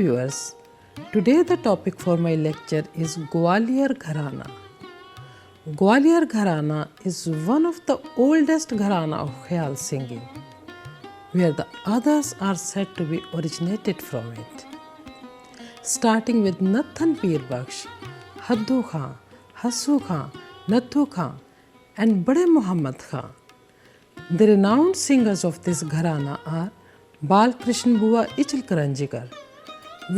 viewers, today the topic for my lecture is Gwalior Gharana. Gwalior Gharana is one of the oldest gharana of Khayal singing, where the others are said to be originated from it. Starting with Nathan Peer Bakhsh, Haddu Khan, Hassu Khan, Nathu Khan and Bade Muhammad Khan. The renowned singers of this gharana are Bal Krishna Bua Ichal Karanjikar,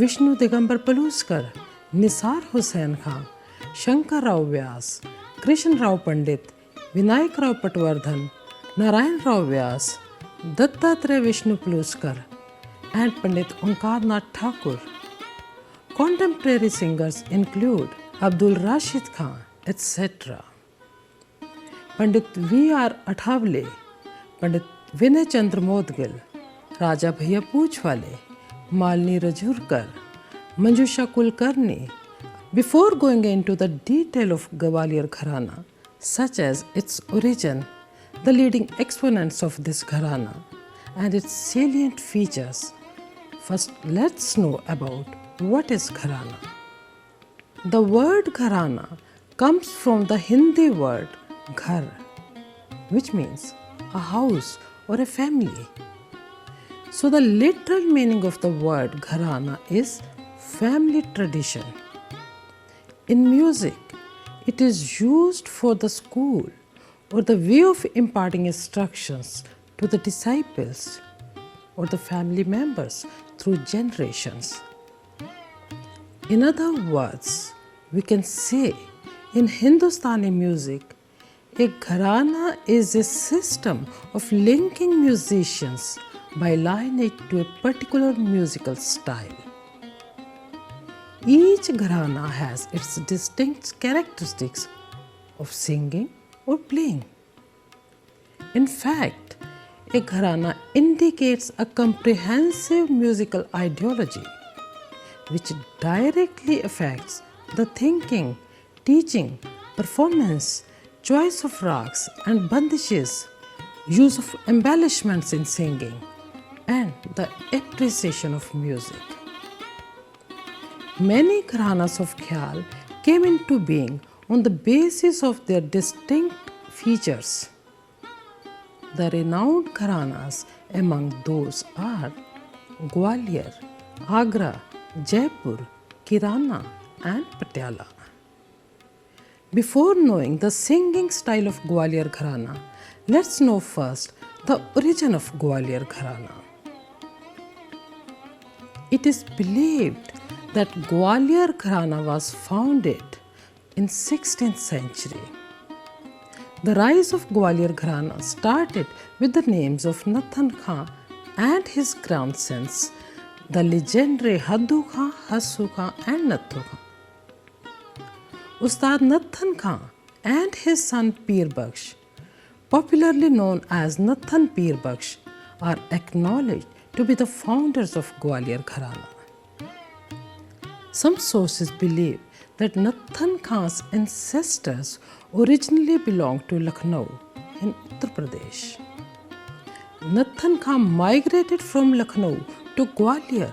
Vishnu Digambar Paluskar, Nisar Hussain Khan, Shankar Rao Vyas, Krishna Rao Pandit, Vinayak Rao Patwardhan, Narayan Rao Vyas, Dattatreya Vishnu Paluskar, and Pandit Omkarnath Thakur. Contemporary singers include Abdul Rashid Khan, etc. Pandit V.R. Athavale, Pandit Vinay Chandra Modgil, Raja Bhaiya Poochwale, Malini Rajurkar, Manjusha Kulkarni. Before going into the detail of Gwalior Gharana, such as its origin, the leading exponents of this gharana, and its salient features, first let's know about what is gharana. The word gharana comes from the Hindi word ghar, which means a house or a family. So the literal meaning of the word gharana is family tradition. In music, it is used for the school or the way of imparting instructions to the disciples or the family members through generations. In other words, we can say in Hindustani music, a gharana is a system of linking musicians by lineage to a particular musical style. Each gharana has its distinct characteristics of singing or playing. In fact, a gharana indicates a comprehensive musical ideology which directly affects the thinking, teaching, performance, choice of rags and bandishes, use of embellishments in singing, and the appreciation of music. Many gharanas of Khayal came into being on the basis of their distinct features. The renowned gharanas among those are Gwalior, Agra, Jaipur, Kirana, and Patiala. Before knowing the singing style of Gwalior Gharana, let's know first the origin of Gwalior Gharana. It is believed that Gwalior Gharana was founded in 16th century. The rise of Gwalior Gharana started with the names of Nathan Khan and his grandsons, the legendary Haddu Khan, Hassu Khan and Nathu Khan. Ustad Nathan Khan and his son Peer Bakhsh, popularly known as Nathan Peer Bakhsh, are acknowledged to be the founders of Gwalior Gharana. Some sources believe that Nathan Khan's ancestors originally belonged to Lucknow in Uttar Pradesh. Nathan Khan migrated from Lucknow to Gwalior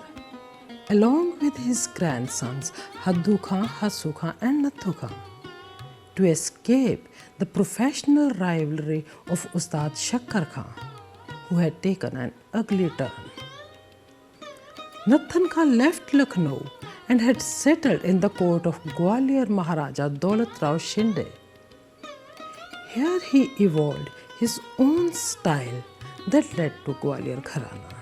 along with his grandsons Haddu Khan, Hassu Khan and Nathu Khan to escape the professional rivalry of Ustad Shakkar Khan, who had taken an ugly turn. Nathan Khan left Lucknow and had settled in the court of Gwalior Maharaja Daulat Rao Shinde. Here he evolved his own style that led to Gwalior Gharana.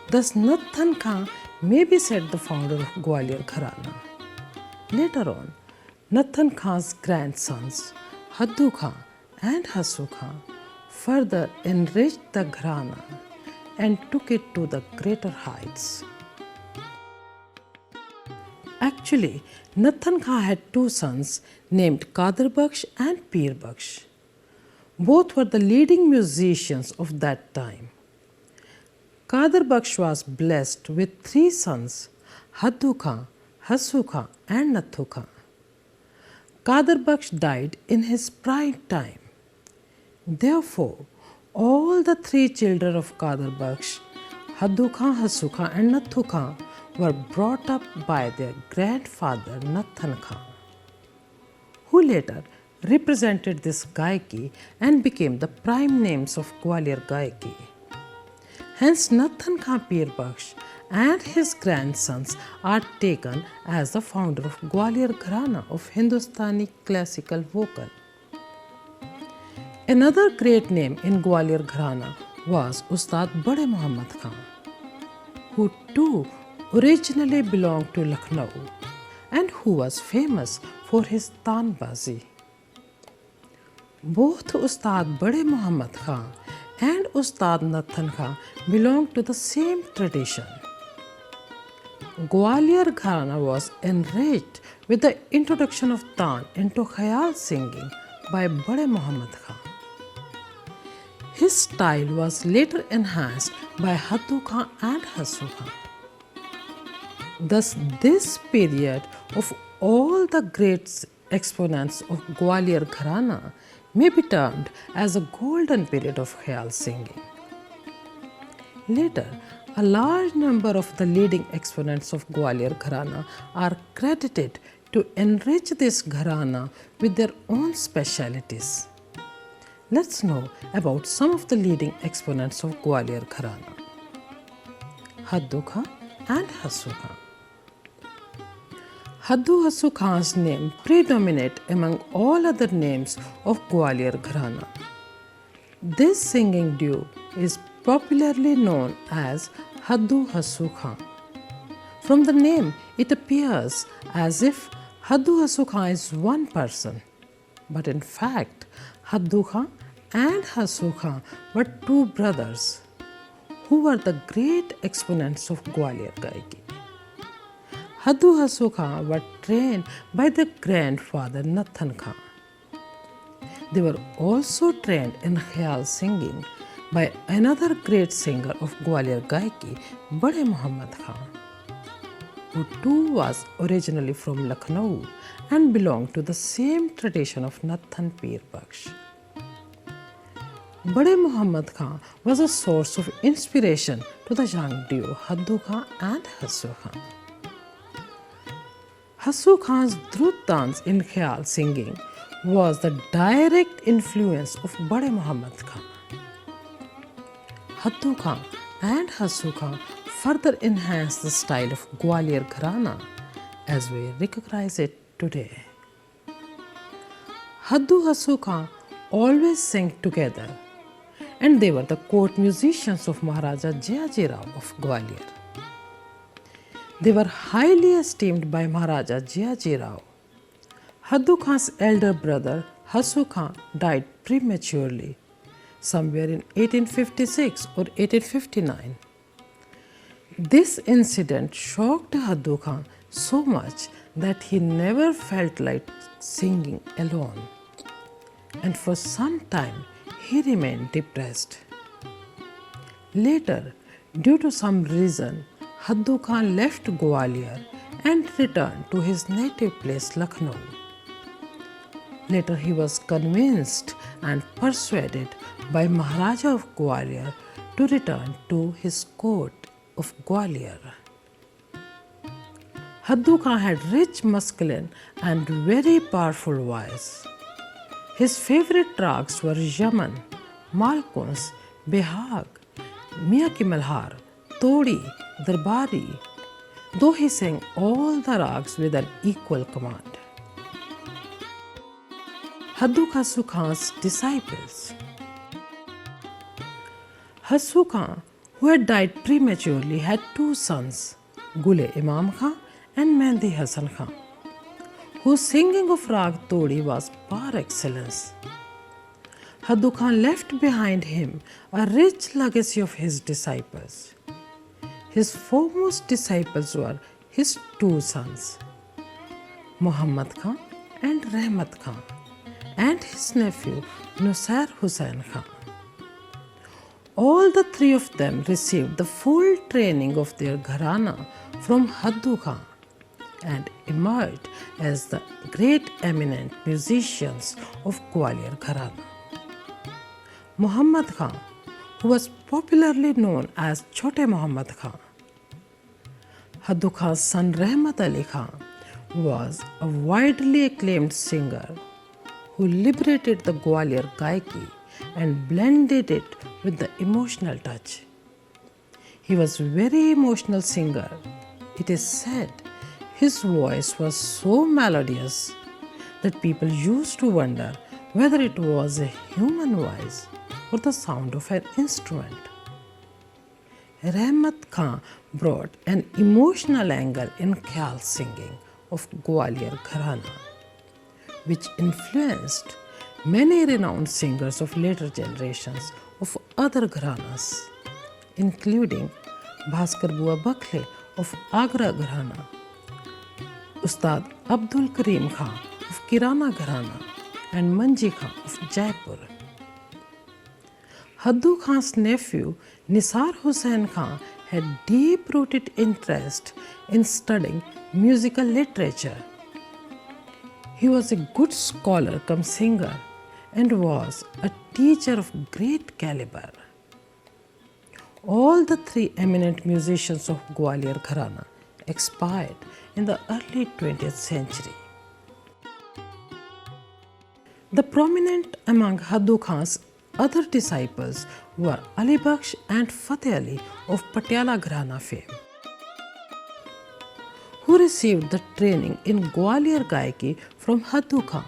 Thus Nathan Khan may be said the founder of Gwalior Gharana. Later on, Nathan Khan's grandsons Haddu Khan and Hassu Khan further enriched the Gharana and took it to the greater heights. Actually, Nathan Khan had two sons named Kadir Bakhsh and Peer Bakhsh. Both were the leading musicians of that time. Kadir Bakhsh was blessed with three sons, Haddu Khan, Hassu Khan and Nathu Khan. Kadir Bakhsh died in his prime time. Therefore, all the three children of Kadir Bakhsh, Haddu Khan, Hassu Khan and Nathu Khan, were brought up by their grandfather Nathan Khan, who later represented this Gaiki and became the prime names of Gwalior Gaiki. Hence, Nathan Khan Pir Bakhsh and his grandsons are taken as the founder of Gwalior Gharana of Hindustani classical vocal. Another great name in Gwalior Gharana was Ustad Bade Muhammad Khan, who too originally belonged to Lucknow and who was famous for his tanbazi. Both Ustad Bade Muhammad Khan and Ustad Nathan Khan belonged to the same tradition. Gwalior Gharana was enriched with the introduction of Tan into Khayal singing by Bade Muhammad Khan. His style was later enhanced by Haddu Khan and Hassu Khan. Thus, this period of all the great exponents of Gwalior Gharana may be termed as a golden period of Khayal singing. Later, a large number of the leading exponents of Gwalior Gharana are credited to enrich this Gharana with their own specialities. Let's know about some of the leading exponents of Gwalior Gharana. Haddu Khan and Hassu Khan. Haddu Hassu Khan's name predominate among all other names of Gwalior Gharana. This singing duo is popularly known as Haddu Hassu Khan. From the name, it appears as if Haddu Hassu Khan is one person, but in fact, Haddu Khan and Hassu Khan were two brothers who were the great exponents of Gwalior Gaiki. Haddu Hassu Khan were trained by their grandfather Nathan Khan. They were also trained in Khayal singing by another great singer of Gwalior Gaiki, Bade Muhammad Khan, who too was originally from Lucknow and belonged to the same tradition of Nathan Pir Bakhsh. Bade Muhammad Khan was a source of inspiration to the young duo Haddu Khan and Hassu Khan. Hassu Khan's Drut dance in Khayal singing was the direct influence of Bade Muhammad Khan. Haddu Khan and Hassu Khan further enhanced the style of Gwalior Gharana as we recognize it today. Haddu Hassu Khan always sang together, and they were the court musicians of Maharaja Jayaji Rao of Gwalior. They were highly esteemed by Maharaja Jayaji Rao. Haddu Khan's elder brother Hassu Khan died prematurely, somewhere in 1856 or 1859. This incident shocked Haddu Khan so much that he never felt like singing alone, and for some time he remained depressed. Later, due to some reason, Haddu Khan left Gwalior and returned to his native place Lucknow. Later he was convinced and persuaded by Maharaja of Gwalior to return to his court of Gwalior. Haddu Khan had rich, masculine and very powerful voice. His favorite rags were Yaman, Malkuns, Behag, Miyan Ki Malhar, Todi, Darbari, though he sang all the rags with an equal command. Haddu Hassu Khan's disciples. Hassu Khan, who had died prematurely, had two sons, Gule Imam Khan and Mehndi Hasan Khan, whose singing of Rag Todi was par excellence. Haddu Khan left behind him a rich legacy of his disciples. His foremost disciples were his two sons, Muhammad Khan and Rahmat Khan, and his nephew Nussair Hussain Khan. All the three of them received the full training of their Gharana from Haddu Khan and emerged as the great eminent musicians of Gwalior Gharana. Muhammad Khan, who was popularly known as Chote Muhammad Khan, Haddu Khan's son Rahmat Ali Khan was a widely acclaimed singer who liberated the Gwalior Gaiki and blended it with the emotional touch. He was a very emotional singer. It is said his voice was so melodious that people used to wonder whether it was a human voice or the sound of an instrument. Rahmat Khan brought an emotional angle in Khyal singing of Gwalior Gharana, which influenced many renowned singers of later generations of other gharanas, including Bhaskar Bua Bakhle of Agra Gharana, Ustad Abdul Karim Khan of Kirana Gharana, and Manji Khan of Jaipur. Haddu Khan's nephew Nisar Hussain Khan had deep-rooted interest in studying musical literature. He was a good scholar cum singer and was a teacher of great caliber. All the three eminent musicians of Gwalior Gharana expired in the early 20th century. The prominent among Haddu Khan's other disciples were Ali Bakhsh and Fateh Ali of Patiala Gharana fame, who received the training in Gwalior Gaiki from Haddu Khan,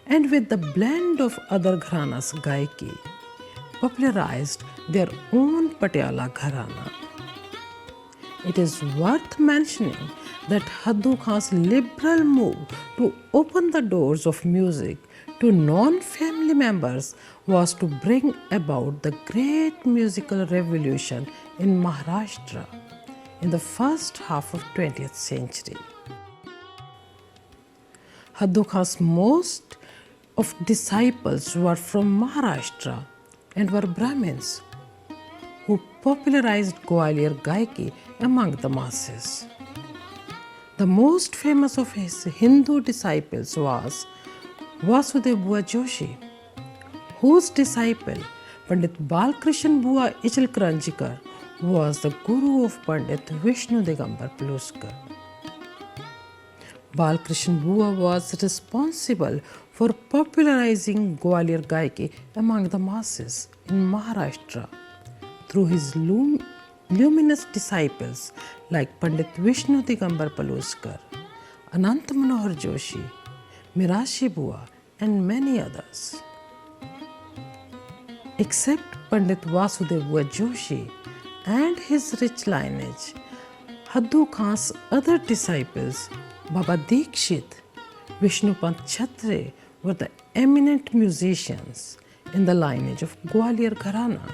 and with the blend of other Gharanas Gaiki, popularized their own Patiala Gharana. It is worth mentioning that Haddu Khan's liberal move to open the doors of music to non-family members was to bring about the great musical revolution in Maharashtra in the first half of 20th century. Haddu Khan's most of disciples were from Maharashtra and were Brahmins who popularized Gwalior Gaiki among the masses. The most famous of his Hindu disciples was Vasudev Bua Joshi, whose disciple Pandit Balkrishan Bua Ichalkaranjikar was the guru of Pandit Vishnu Digambar Puluskar. Balkrishan Bua was responsible for popularizing Gwalior Gaiki among the masses in Maharashtra through his luminous disciples like Pandit Vishnu Digambar Puluskar, Anant Manohar Joshi, Mirashi Bua, and many others. Except Pandit Vasudev Bua Joshi and his rich lineage, Haddu Khan's other disciples, Baba Dikshit, Vishnupant Chhatre, were the eminent musicians in the lineage of Gwalior Gharana.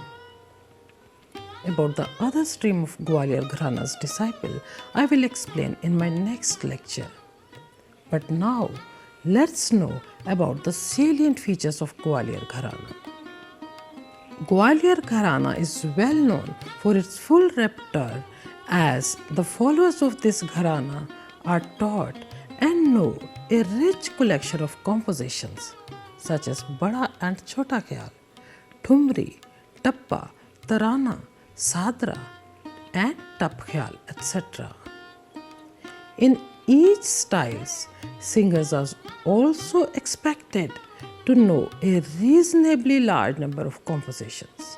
About the other stream of Gwalior Gharana's disciple, I will explain in my next lecture. But now, let's know about the salient features of Gwalior Gharana. Gwalior Gharana is well known for its full repertoire, as the followers of this Gharana are taught and know a rich collection of compositions such as Bada and Chota Khyal, Thumri, Tappa, Tarana, Sadra, and Tap Khyal, etc. In each style, singers are also expected to know a reasonably large number of compositions.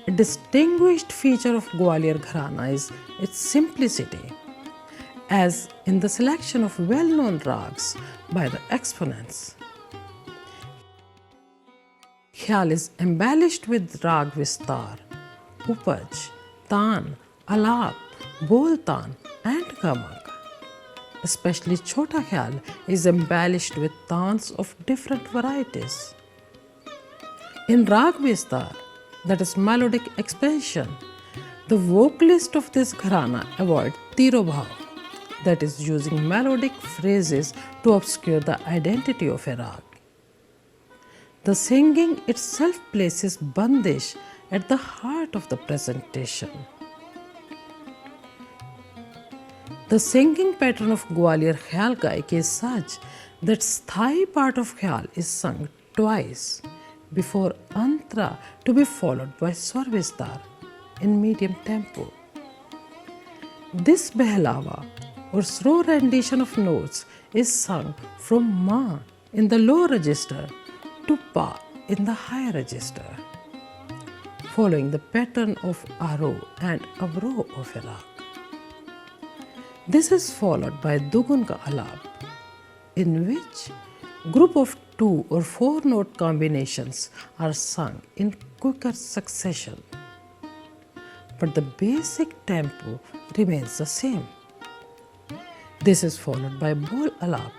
A distinguished feature of Gwalior Gharana is its simplicity, as in the selection of well-known rags by the exponents. Khyal is embellished with rag vistar, upaj, taan, alap, boltan, and gamak. Especially Chota Khyal is embellished with taans of different varieties. In rag vistar, that is melodic expansion, the vocalist of this gharana avoid tirobhav, that is using melodic phrases to obscure the identity of a rag. The singing itself places bandish at the heart of the presentation. The singing pattern of Gwalior Khyal Gaiki is such that sthai part of Khyal is sung twice before Antra to be followed by Swar Vistar in medium tempo. This behlawa or slow rendition of notes is sung from ma in the low register to pa in the high register, following the pattern of aro and avro of a rag. This is followed by dugun ka alap, in which group of 2 or 4 note combinations are sung in quicker succession, but the basic tempo remains the same. This is followed by bol alap,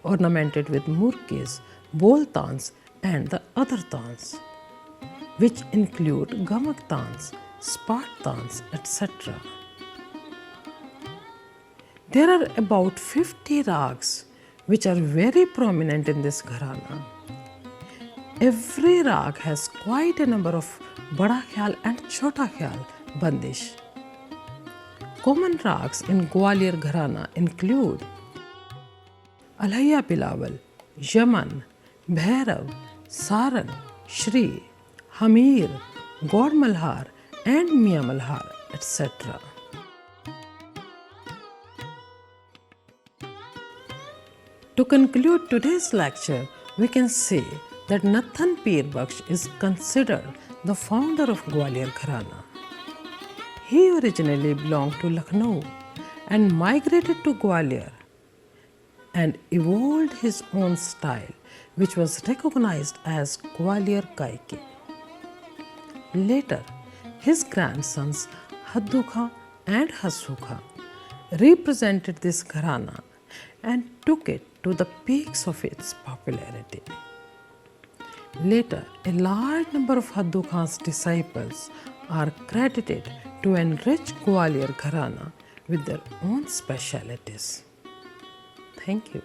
ornamented with murkis, bol tans and the other tans, which include gamak tans, spat tans, etc. There are about 50 rags which are very prominent in this gharana. Every rag has quite a number of bada khyal and chota khyal bandish. Common rags in Gwalior Gharana include Alhaiya Pilawal, Yaman, Bhairav, Sarang, Shri, Hamir, God Malhar and Miya Malhar, etc. To conclude today's lecture, we can say that Nathan Pir Baksh is considered the founder of Gwalior Gharana. He originally belonged to Lucknow and migrated to Gwalior and evolved his own style, which was recognized as Gwalior Gaiki. Later, his grandsons Haddu Khan and Hassu Khan represented this gharana and took it to the peaks of its popularity. Later, a large number of Haddu Khan's disciples are credited to enrich Gwalior Gharana with their own specialities. Thank you.